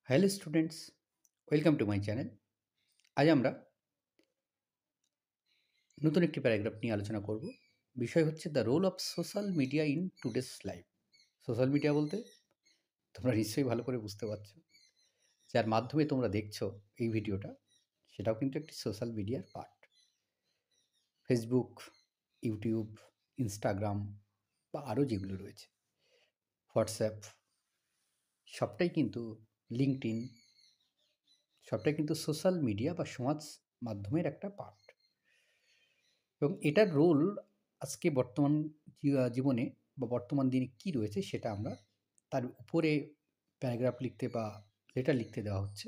Hello students, welcome to my channel. আজ আমরা নতুন একটি প্যারাগ্রাফ নিয়ে আলোচনা করব। বিষয় হচ্ছে the role of social media in today's life. Social media বলতে তোমরা নিশ্চয়ই ভালো করে বুঝতে পারছো, যার মাধ্যমে তোমরা দেখছো এই ভিডিওটা, সেটাও কিন্তু একটি সোশ্যাল মিডিয়ার পার্ট। ফেসবুক, ইউটিউব, ইনস্টাগ্রাম বা আরও যেগুলো রয়েছে, হোয়াটসঅ্যাপ, সবটাই কিন্তু লিঙ্কডইন, সবটাই কিন্তু সোশ্যাল মিডিয়া বা সমাজ মাধ্যমের একটা পার্ট। এবং এটার রোল আজকে বর্তমান জীবনে বা বর্তমান দিনে কী রয়েছে সেটা আমরা তার উপরে প্যারাগ্রাফ লিখতে বা লেটার লিখতে দেওয়া হচ্ছে।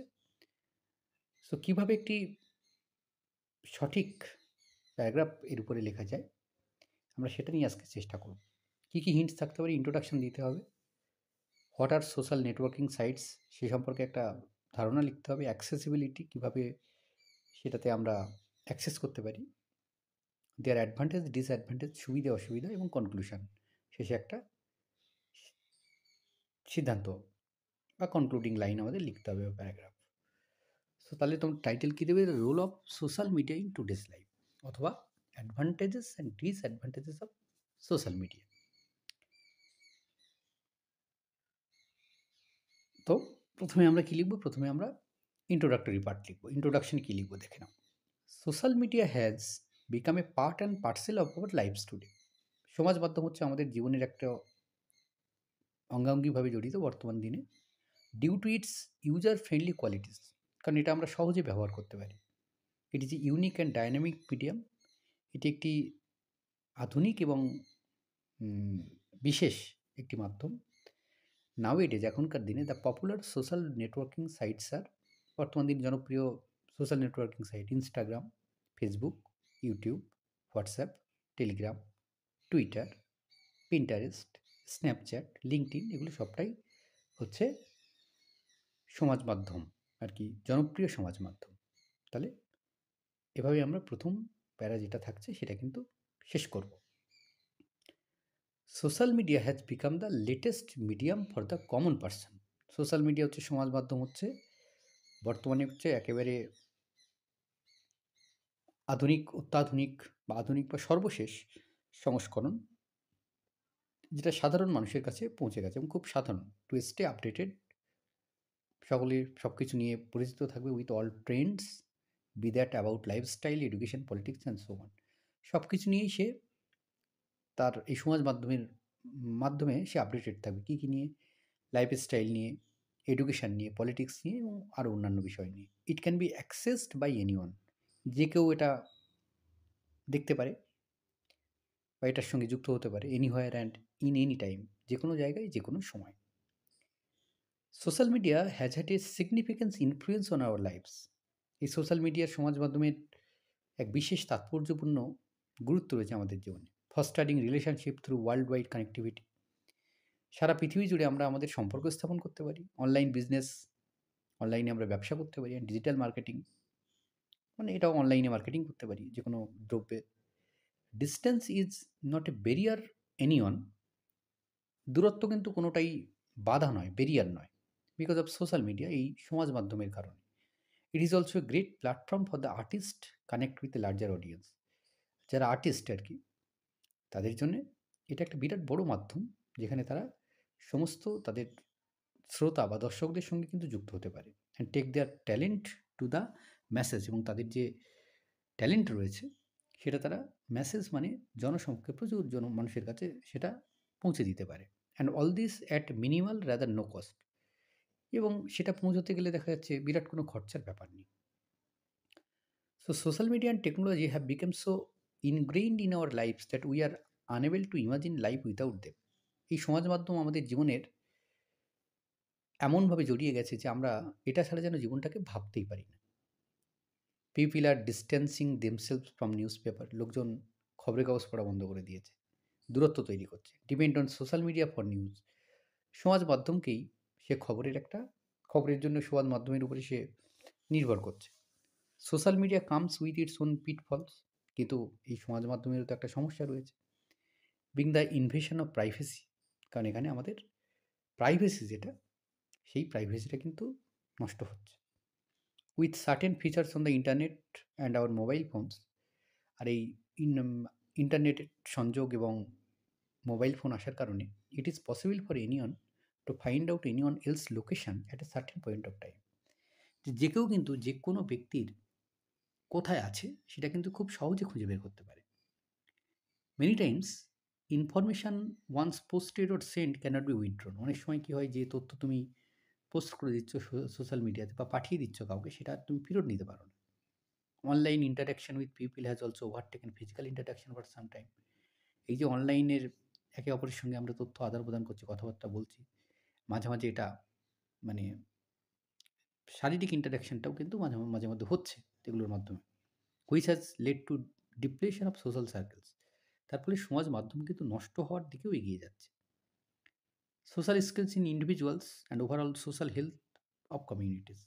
সো কীভাবে একটি সঠিক প্যারাগ্রাফ এর উপরে লেখা যায়, আমরা সেটা নিয়ে আজকে চেষ্টা করব। কী কী হিন্টস থাকতে পারে? ইন্ট্রোডাকশন দিতে হবে। What are social networking sites, সে সম্পর্কে একটা ধারণা লিখতে হবে। অ্যাক্সেসিবিলিটি, কীভাবে সেটাতে আমরা অ্যাক্সেস করতে পারি। দেয়ার অ্যাডভান্টেজ, ডিসঅ্যাডভান্টেজ, সুবিধা অসুবিধা, এবং কনক্লুশন, শেষে একটা সিদ্ধান্ত বা কনক্লুডিং লাইন আমাদের লিখতে হবে, প্যারাগ্রাফ। সো তাহলে তোমার টাইটেল কী দেবে? Role of social media in today's life, অথবা advantages and disadvantages of social media. তো প্রথমে আমরা কী লিখব? প্রথমে আমরা ইন্ট্রোডাক্টরি পার্ট লিখব। ইন্ট্রোডাকশন কী লিখব দেখে নাও। Social media has become a part and parcel of our lives today. সমাজ মাধ্যম হচ্ছে আমাদের জীবনের একটা অঙ্গাঙ্গিভাবে জড়িত বর্তমান দিনে, due to its user friendly qualities, কারণ এটা আমরা সহজে ব্যবহার করতে পারি। It is a unique and dynamic medium. এটি একটি আধুনিক এবং বিশেষ একটি মাধ্যম। নাও ইট ইজ, এখনকার দিনে the popular social networking sites আর, বর্তমান দিন জনপ্রিয় social networking site Instagram, Facebook, YouTube, WhatsApp, Telegram, Twitter, Pinterest, Snapchat, LinkedIn, এগুলো সবটাই হচ্ছে সমাজ মাধ্যম আর কি, জনপ্রিয় সমাজ মাধ্যম। তাহলে এভাবে আমরা প্রথম প্যারা যেটা থাকছে সেটা কিন্তু শেষ করব। Social media has become the latest medium for the common person. Social media হচ্ছে, সমাজ মাধ্যম হচ্ছে বর্তমানে হচ্ছে একেবারে আধুনিক, অত্যাধুনিক বা আধুনিক বা সর্বশেষ সংস্করণ, যেটা সাধারণ মানুষের কাছে পৌঁছে গেছে এবং খুব সাধারণ, টু স্টে আপডেটেড। সকলে সব কিছু নিয়ে পরিচিত থাকবে, with all trends, be that about lifestyle, education, politics and so on. সব কিছু নিয়েই সে তার এই সমাজ মাধ্যমে সে আপডেটেড থাকবে। কী কী নিয়ে? লাইফস্টাইল নিয়ে, এডুকেশান নিয়ে, পলিটিক্স নিয়ে এবং আরও অন্যান্য বিষয় নিয়ে। It can be accessed by anyone, যে কেউ এটা দেখতে পারে বা এটার সঙ্গে যুক্ত হতে পারে, anywhere and in any time, যে কোনো জায়গায়, যে কোনো সময়। Social media has had a significance influence on our lives. এই সোশ্যাল মিডিয়ার সমাজ মাধ্যমের এক বিশেষ তাৎপর্যপূর্ণ গুরুত্ব রয়েছে আমাদের জীবনে। Fostering relationship through world wide connectivity, সারা পৃথিবী জুড়ে আমরা আমাদের সম্পর্ক স্থাপন করতে পারি। অনলাইন বিজনেস, অনলাইনে আমরা ব্যবসা করতে পারি। অ্যান্ড ডিজিটাল মার্কেটিং, মানে এটাও অনলাইনে মার্কেটিং করতে পারি যে কোনো দ্রব্যের। Distance is not a barrier anyone, দূরত্ব কিন্তু কোনোটাই বাধা নয়, ব্যারিয়ার নয়, বিকজ অফ সোশ্যাল মিডিয়া, এই সমাজ মাধ্যমের কারণে। It is also a great platform for the artist connect with a larger audience. যারা আর্টিস্ট আর কি, তাদের জন্যে এটা একটা বিরাট বড় মাধ্যম, যেখানে তারা সমস্ত তাদের শ্রোতা বা দর্শকদের সঙ্গে কিন্তু যুক্ত হতে পারে। And take their talent to the message, এবং তাদের যে ট্যালেন্ট রয়েছে সেটা তারা ম্যাসেজ মানে জনসমক্ষে, প্রচুর মানুষের কাছে সেটা পৌঁছে দিতে পারে। And all this at minimal rather no cost, এবং সেটা পৌঁছতে গেলে দেখা যাচ্ছে বিরাট কোনো খরচার ব্যাপার নেই। So social media and technology have become so ingrained in our lives that we are unable to imagine life without them. এই সমাজ মাধ্যম আমাদের জীবনের এমনভাবে জড়িয়ে গেছে যে আমরা এটা ছাড়া যেন জীবনটাকে ভাবতেই পারি না। People are distancing themselves from newspaper, লোকজন খবরের কাগজ পড়া বন্ধ করে দিয়েছে, দূরত্ব তৈরি করছে। Depend on social media for news, সমাজ মাধ্যমকেই সে খবরের জন্য সমাজ মাধ্যমের উপরে সে নির্ভর করছে। Social media comes with its own pitfalls, কিন্তু এই সমাজ মাধ্যমেরও তো একটা সমস্যা রয়েছে। Being the invasion of privacy, কারণ এখানে আমাদের প্রাইভেসি যেটা, সেই প্রাইভেসিটা কিন্তু নষ্ট হচ্ছে। With certain features on the internet and our mobile phones, আর এই ইন্টারনেটের সংযোগ এবং মোবাইল ফোন আসার কারণে it is possible for anyone to find out anyone else location at a certain point of time. যে কেউ কিন্তু যে কোনো ব্যক্তির কোথায় আছে সেটা কিন্তু খুব সহজে খুঁজে বের করতে পারে। Many times information once posted or send cannot be withdrawn. অনেক সময় কী হয়, যে তথ্য তুমি পোস্ট করে দিচ্ছ সোশ্যাল মিডিয়াতে বা পাঠিয়ে দিচ্ছ কাউকে, সেটা আর তুমি ফেরত নিতে পারো না। Online interaction with people has also ওভারটেকেন physical interaction for some time. এই যে অনলাইনের একে অপরের সঙ্গে আমরা তথ্য আদান প্রদান করছি, কথাবার্তা বলছি, মাঝে মাঝে এটা মানে শারীরিক ইন্টারাকশনটাও কিন্তু মাঝে মধ্যে হচ্ছে এগুলোর মাধ্যমে, which has led to depression of social circles. তার ফলে সমাজ মাধ্যম কিন্তু নষ্ট হওয়ার দিকেও এগিয়ে যাচ্ছে। Social skills in individuals and overall social health of communities,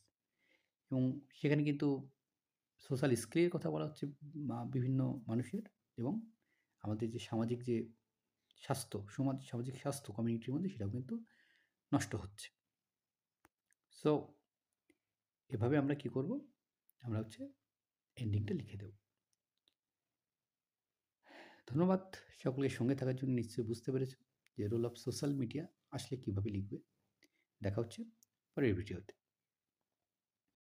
এবং সেখানে কিন্তু সোশ্যাল স্কিলের কথা বলা হচ্ছে বিভিন্ন মানুষের, এবং আমাদের যে সামাজিক যে স্বাস্থ্য, সামাজিক স্বাস্থ্য কমিউনিটির মধ্যে সেটাও কিন্তু নষ্ট হচ্ছে। সো এভাবে আমরা কি করব, আমরা হচ্ছে এন্ডিংটা লিখে দেব। ধন্যবাদ সকলের সঙ্গে থাকার জন্য। নিশ্চয়ই বুঝতে পেরেছ যে রোল অফ সোশ্যাল মিডিয়া আসলে কীভাবে লিখবে। দেখা হচ্ছে পরের ভিডিওতে।